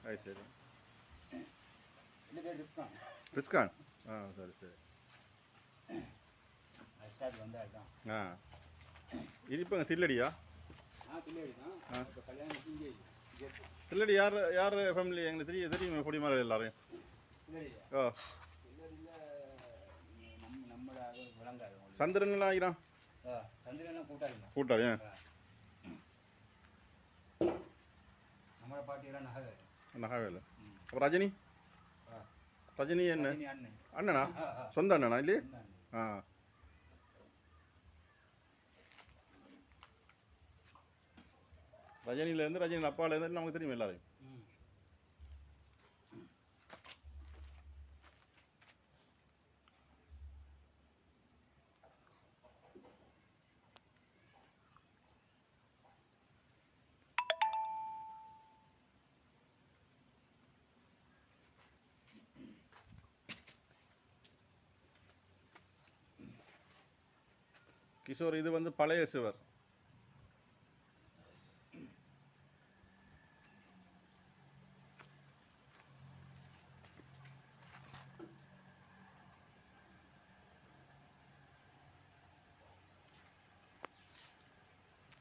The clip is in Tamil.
அது சரி. இது டிஸ்கவுண்ட். ரிஸ்கான். ஆ சரி சரி. ஸ்டார்ட் வந்து அதுதான். ஆ இது இப்போ தில்லடியா? தில்லேடி தான். இப்போ கல்யாணம் இங்கே தில்லடி யார் யார் ஃபேமிலி எங்களுக்கு தெரியுமே பொடிமார் எல்லாரையும். தில்லேடியா? ஓ தில்லேடியில் நம்மளோட விளங்காது. சந்திரன் ஆகிறான். சந்திரனா கூட்டாளிங்க. கூட்டாளி. நம்மளோட பாட்டியெல்லாம் நகை நகாவேலு. அப்போ ரஜினி ரஜினி என்ன அண்ணன் அண்ணனா? சொந்த அண்ணனா இல்லையே? ஆ ரஜினியிலேருந்து ரஜினி அப்பாலேருந்து நமக்கு தெரியும் எல்லாரையும். கிஷோர் இது வந்து பழைய சிவர்.